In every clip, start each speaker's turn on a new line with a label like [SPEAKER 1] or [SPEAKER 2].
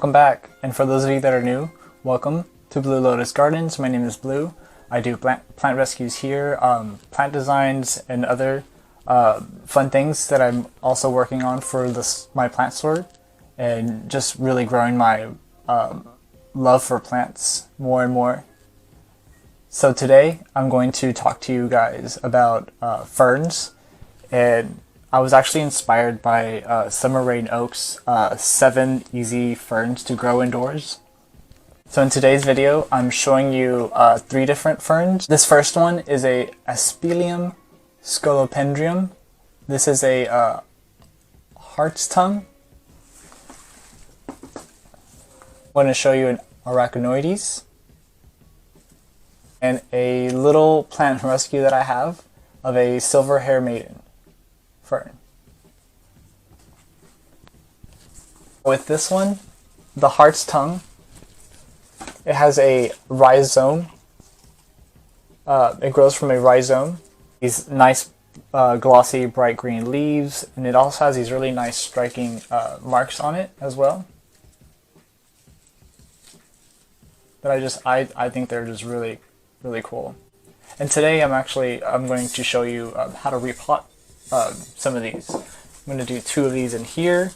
[SPEAKER 1] welcome back. And for those of you that are new, welcome to Blue Lotus Gardens. My name is Blue. I do plant rescues here, plant designs, and other fun things that I'm also working on for my plant store, and just really growing my love for plants more and more. So today I'm going to talk to you guys about ferns, and I was actually inspired by Summer Rain Oak's 7 easy ferns to grow indoors. So in today's video, I'm showing you 3 different ferns. This first one is a Asplenium Scolopendrium. This is a Hart's tongue. I'm going to show you an Arachnopides and a little plant rescue that I have of a silver hair maiden fern. With this one, the Hart's tongue, it has a rhizome. It grows from a rhizome. These nice glossy bright green leaves, and it also has these really nice striking marks on it as well. That I think they're just really cool. And today I'm going to show you how to repot some of these. I'm going to do 2 of these in here.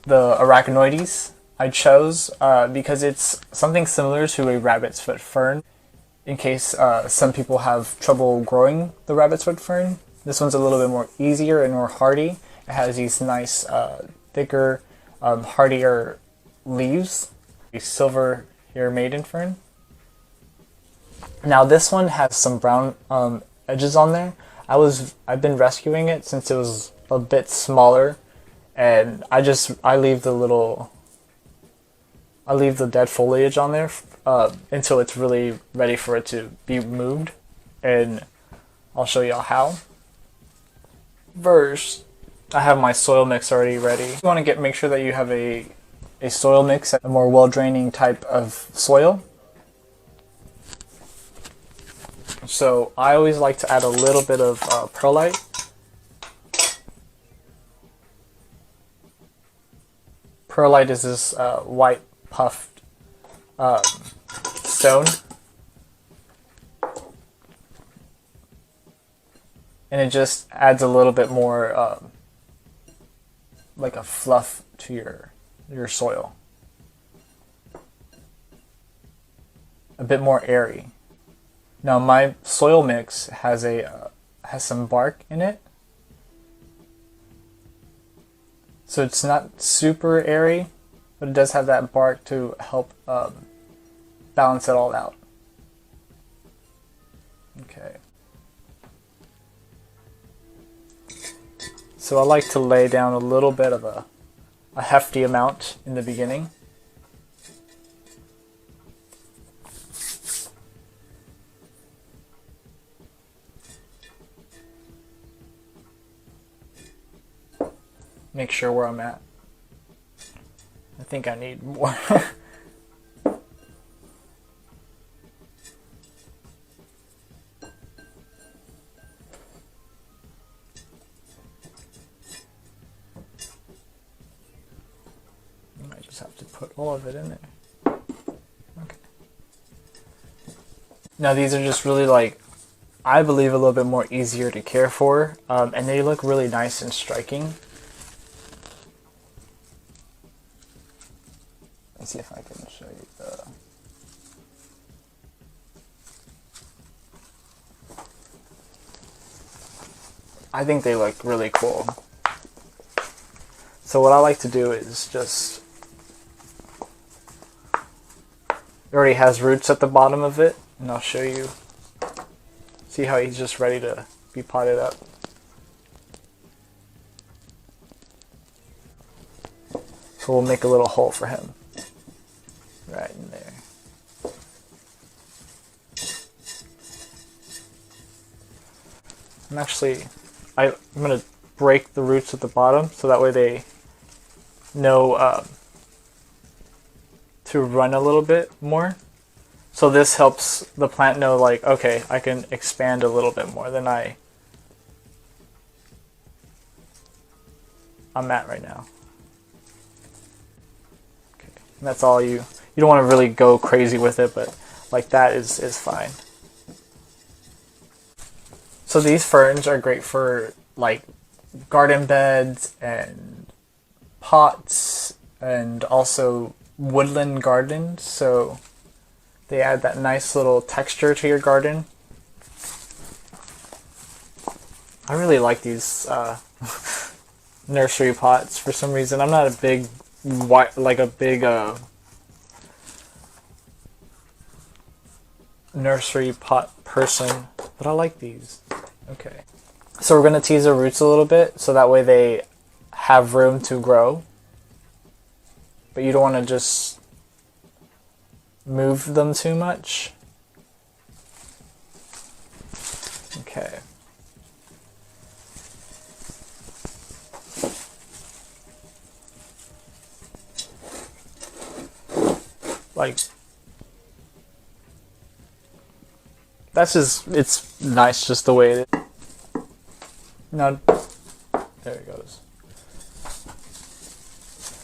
[SPEAKER 1] The Arachnopides I chose because it's something similar to a rabbit's foot fern. In case some people have trouble growing the rabbit's foot fern, this one's a little bit more easier and more hardy. It has these nice thicker, hardier leaves. A silver hair maiden fern. Now this one has some brown edges on there. I've been rescuing it since it was a bit smaller, and I leave the dead foliage on there until it's really ready for it to be moved, and I'll show y'all how. First, I have my soil mix already ready. You want to make sure that you have a soil mix, a more well-draining type of soil. So I always like to add a little bit of perlite. Perlite is this white puffed stone, and it just adds a little bit more like a fluff to your soil, a bit more airy. Now my soil mix has some bark in it, so it's not super airy, but it does have that bark to help balance it all out. Okay. So I like to lay down a little bit of a hefty amount in the beginning. Make sure where I'm at. I think I need more. I just have to put all of it in there. Okay. Now these are just really, I believe, a little bit more easier to care for, and they look really nice and striking. Let's see if I can show you the... I think they look really cool. So what I like to do is just... It already has roots at the bottom of it, and I'll show you. See how he's just ready to be potted up. So we'll make a little hole for him. Right in there. I'm going to break the roots at the bottom so that way they know to run a little bit more. So this helps the plant know, okay, I can expand a little bit more than I'm at right now. And that's all you don't want to really go crazy with it, but like that is fine. So these ferns are great for like garden beds and pots and also woodland gardens, so they add that nice little texture to your garden. I really like these nursery pots for some reason. I'm not a big nursery pot person, but I like these. Okay. So we're going to tease the roots a little bit so that way they have room to grow. But you don't want to just move them too much. Okay. Like, that's just, it's nice just the way it is. Now, there it goes.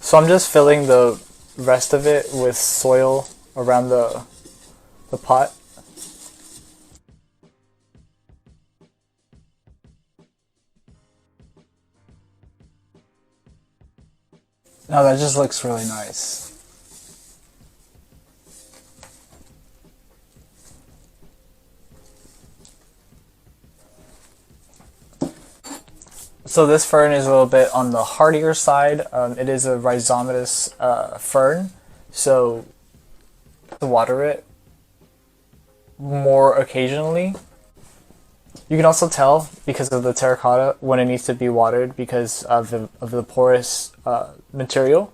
[SPEAKER 1] So I'm just filling the rest of it with soil around the pot. Now that just looks really nice. So this fern is a little bit on the hardier side. It is a rhizomatous fern, so to water it more occasionally. You can also tell because of the terracotta when it needs to be watered because of the porous material.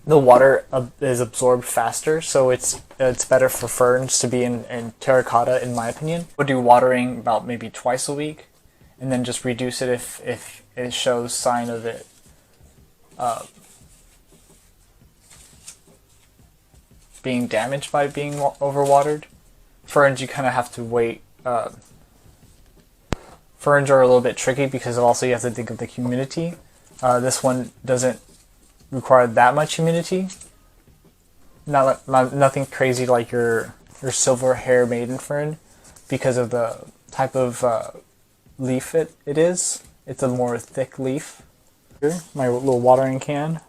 [SPEAKER 1] The water is absorbed faster, so it's better for ferns to be in terracotta, in my opinion. We'll do watering about maybe twice a week, and then just reduce it if it shows sign of it being damaged by being overwatered. Ferns, you kind of have to wait. Ferns are a little bit tricky because also you have to think of the humidity. This one doesn't require that much humidity. Nothing crazy like your silver hair maiden fern because of the type of leaf it is. It's a more thick leaf. Here, my little watering can.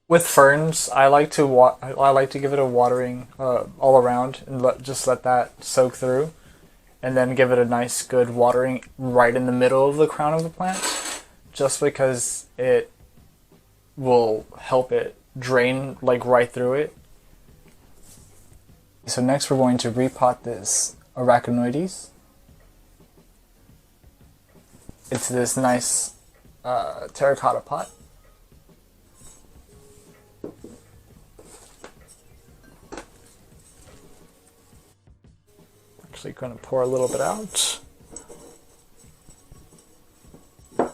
[SPEAKER 1] With ferns, I like to give it a watering all around and just let that soak through, and then give it a nice good watering right in the middle of the crown of the plant, just because it will help it drain like right through it. So next we're going to repot this Arachnopides. It's this nice terracotta pot. Actually going to pour a little bit out. Okay.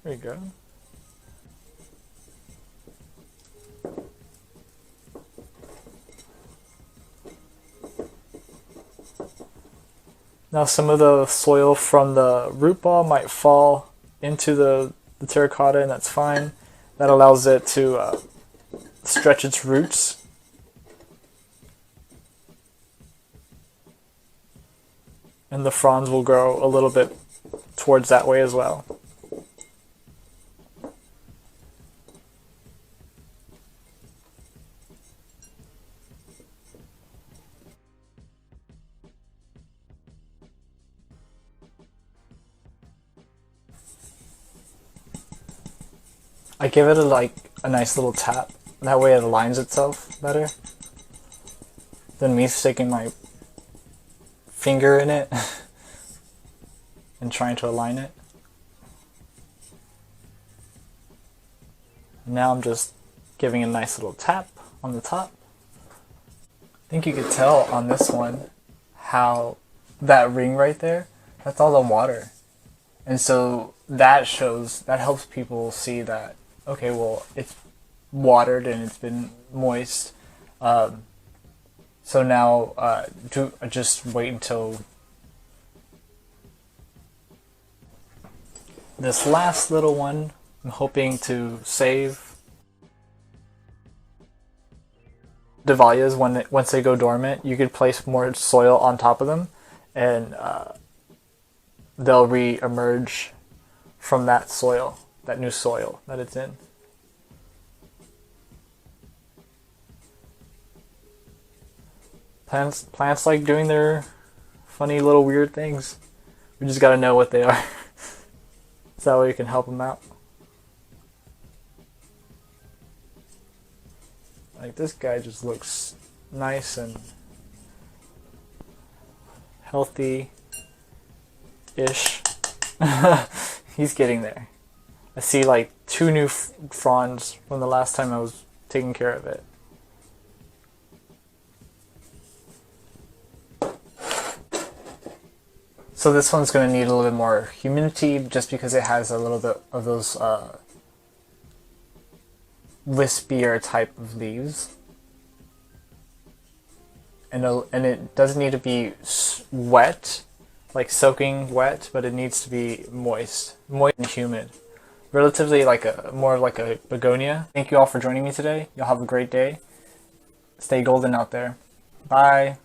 [SPEAKER 1] There you go. Now some of the soil from the root ball might fall into the terracotta, and that's fine. That allows it to stretch its roots. And the fronds will grow a little bit towards that way as well. I give it a nice little tap. That way it aligns itself better than me sticking my finger in it and trying to align it. Now I'm just giving a nice little tap on the top. I think you could tell on this one how that ring right there, that's all the water. And so that helps people see that, okay, well, it's watered and it's been moist. So now just wait until this last little one, I'm hoping to save. Dahlias, once they go dormant, you could place more soil on top of them, and they'll re-emerge from that soil, that new soil that it's in. Plants like doing their funny little weird things. We just gotta know what they are. So that way you can help them out. Like this guy just looks nice and healthy-ish. He's getting there. I see like 2 new fronds from the last time I was taking care of it. So this one's going to need a little bit more humidity just because it has a little bit of those wispier type of leaves. And it doesn't need to be wet, like soaking wet, but it needs to be moist and humid. Relatively more like a begonia. Thank you all for joining me today. Y'all have a great day. Stay golden out there. Bye.